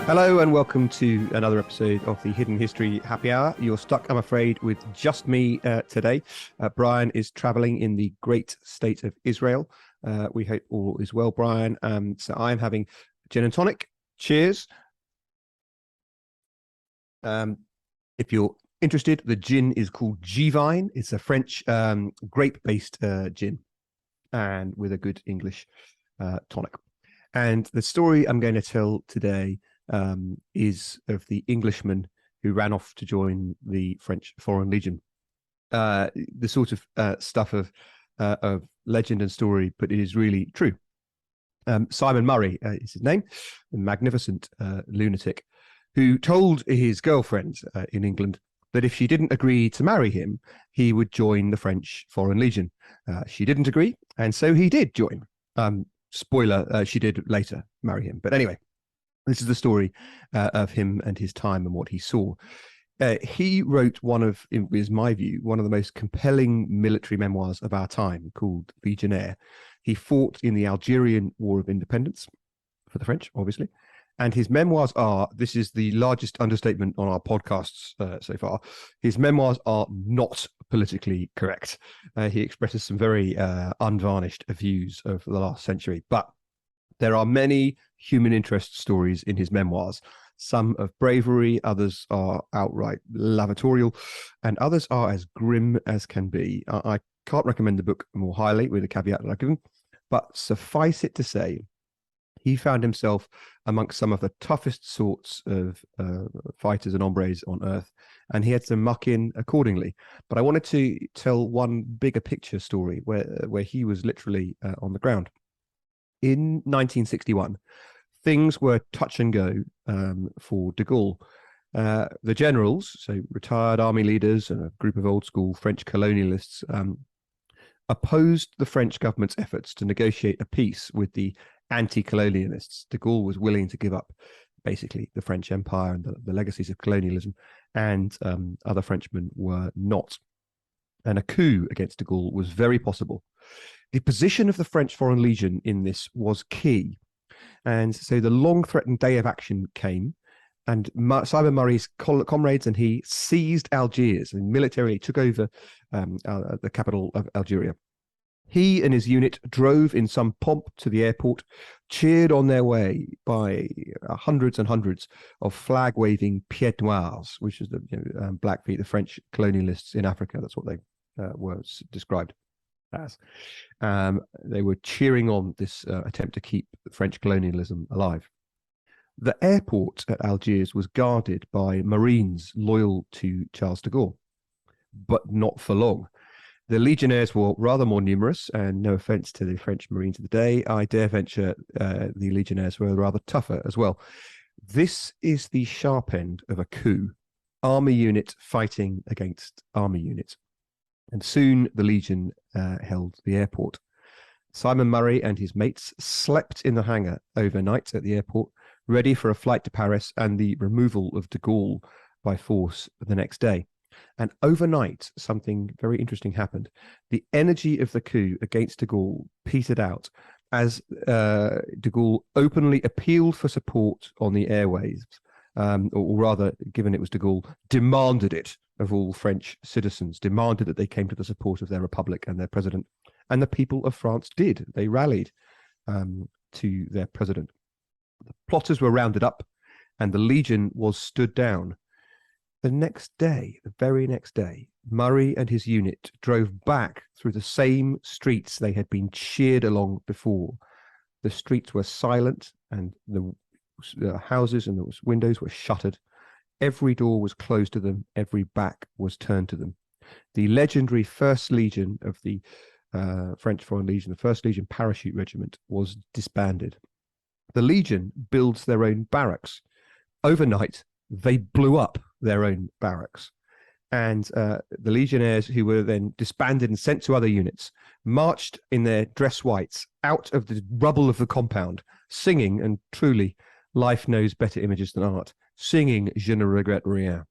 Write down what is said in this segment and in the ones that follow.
Hello and welcome to another episode of the Hidden History Happy Hour. You're stuck, I'm afraid, with just me today. Brian is traveling in the great state of Israel. We hope all is well, Brian. So I'm having gin and tonic. Cheers. If you're interested, the gin is called Givine. It's a French grape-based gin and with a good English tonic. And the story I'm going to tell today is of the Englishman who ran off to join the French Foreign Legion. The sort of stuff of legend and story, but it is really true. Simon Murray is his name, a magnificent lunatic who told his girlfriend in England that if she didn't agree to marry him, he would join the French Foreign Legion. She didn't agree, and so he did join. Spoiler, she did later marry him. But anyway, this is the story of him and his time and what he saw. He wrote in my view, one of the most compelling military memoirs of our time called Legionnaire. He fought in the Algerian War of Independence for the French, obviously. And his memoirs are, this is the largest understatement on our podcasts so far, his memoirs are not politically correct. He expresses some very unvarnished views of the last century, but there are many human interest stories in his memoirs, some of bravery, others are outright lavatorial, and others are as grim as can be. I can't recommend the book more highly with the caveat that I've given, but suffice it to say, he found himself amongst some of the toughest sorts of fighters and hombres on earth, and he had to muck in accordingly. But I wanted to tell one bigger picture story where he was literally on the ground. In 1961, things were touch and go for de Gaulle. The generals, so retired army leaders and a group of old school French colonialists, opposed the French government's efforts to negotiate a peace with the anti-colonialists. De Gaulle was willing to give up basically the French Empire and the legacies of colonialism, and other Frenchmen were not. And a coup against de Gaulle was very possible. The position of the French Foreign Legion in this was key. And so the long-threatened day of action came, and Simon Murray's comrades and he seized Algiers and militarily took over the capital of Algeria. He and his unit drove in some pomp to the airport, cheered on their way by hundreds and hundreds of flag-waving pieds noirs, which is the Blackfeet, the French colonialists in Africa. That's what they were described as. They were cheering on this attempt to keep French colonialism alive. The airport at Algiers was guarded by Marines loyal to Charles de Gaulle, but not for long. The Legionnaires were rather more numerous, and no offense to the French Marines of the day, I dare venture the Legionnaires were rather tougher as well. This is the sharp end of a coup, army unit fighting against army unit. And soon the Legion held the airport. Simon Murray and his mates slept in the hangar overnight at the airport, ready for a flight to Paris and the removal of de Gaulle by force the next day. And overnight, something very interesting happened. The energy of the coup against de Gaulle petered out as de Gaulle openly appealed for support on the airwaves, or rather, given it was de Gaulle, demanded it of all French citizens, demanded that they came to the support of their republic and their president. And the people of France did. They rallied to their president. The plotters were rounded up and the Legion was stood down. The next day, the very next day, Murray and his unit drove back through the same streets they had been cheered along before. The streets were silent and the houses and the windows were shuttered. Every door was closed to them. Every back was turned to them. The legendary First Legion of the French Foreign Legion, the First Legion Parachute Regiment, was disbanded. The Legion builds their own barracks. Overnight, they blew up their own barracks. And the Legionnaires, who were then disbanded and sent to other units, marched in their dress whites out of the rubble of the compound, singing, and truly, life knows better images than art, singing Je ne regrette rien.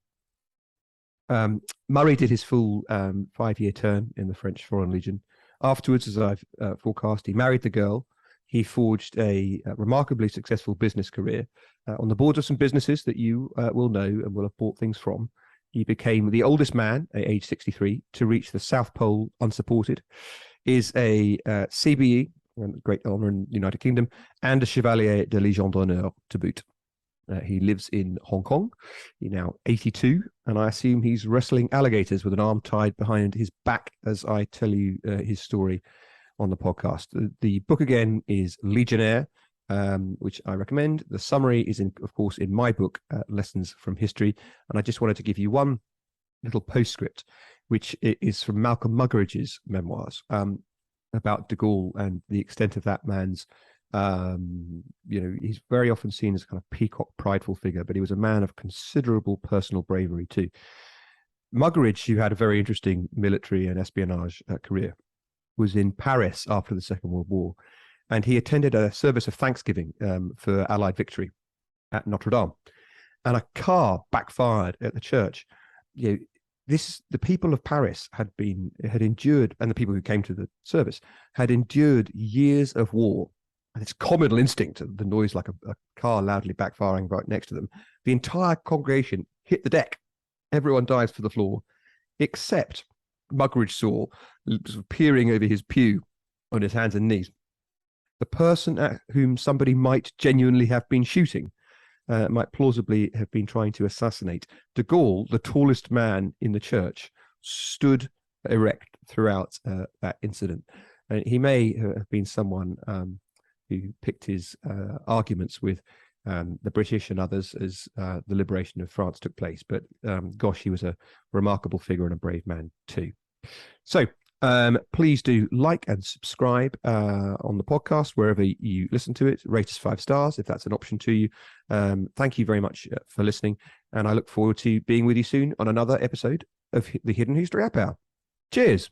Murray did his full 5-year term in the French Foreign Legion. Afterwards, as I've forecast, he married the girl, he forged a remarkably successful business career on the boards of some businesses that you will know and will have bought things from. He became the oldest man at age 63 to reach the South Pole unsupported, is a CBE, great honor in the United Kingdom, and a Chevalier de Legionnaire to boot. He lives in Hong Kong. He's now 82, and I assume he's wrestling alligators with an arm tied behind his back as I tell you his story on the podcast. The book again is Legionnaire, which I recommend. The summary is, of course, in my book, Lessons from History. And I just wanted to give you one little postscript, which is from Malcolm Muggeridge's memoirs about de Gaulle and the extent of that man's, he's very often seen as a kind of peacock, prideful figure, but he was a man of considerable personal bravery too. Muggeridge, who had a very interesting military and espionage career, was in Paris after the Second World War, and he attended a service of Thanksgiving for Allied victory at Notre Dame, and a car backfired at the church. The people of Paris had endured, and the people who came to the service had endured years of war, and it's communal instinct, the noise like a car loudly backfiring right next to them. The entire congregation hit the deck. Everyone dives for the floor, except Muggeridge saw, sort of peering over his pew on his hands and knees, the person at whom somebody might genuinely have been shooting, might plausibly have been trying to assassinate. De Gaulle, the tallest man in the church, stood erect throughout that incident. He may have been someone who picked his arguments with the British and others as the liberation of France took place. But gosh, he was a remarkable figure and a brave man too. So please do like and subscribe on the podcast wherever you listen to it. Rate us 5 stars if that's an option to you. Thank you very much for listening, and I look forward to being with you soon on another episode of the Hidden History App Hour. Cheers.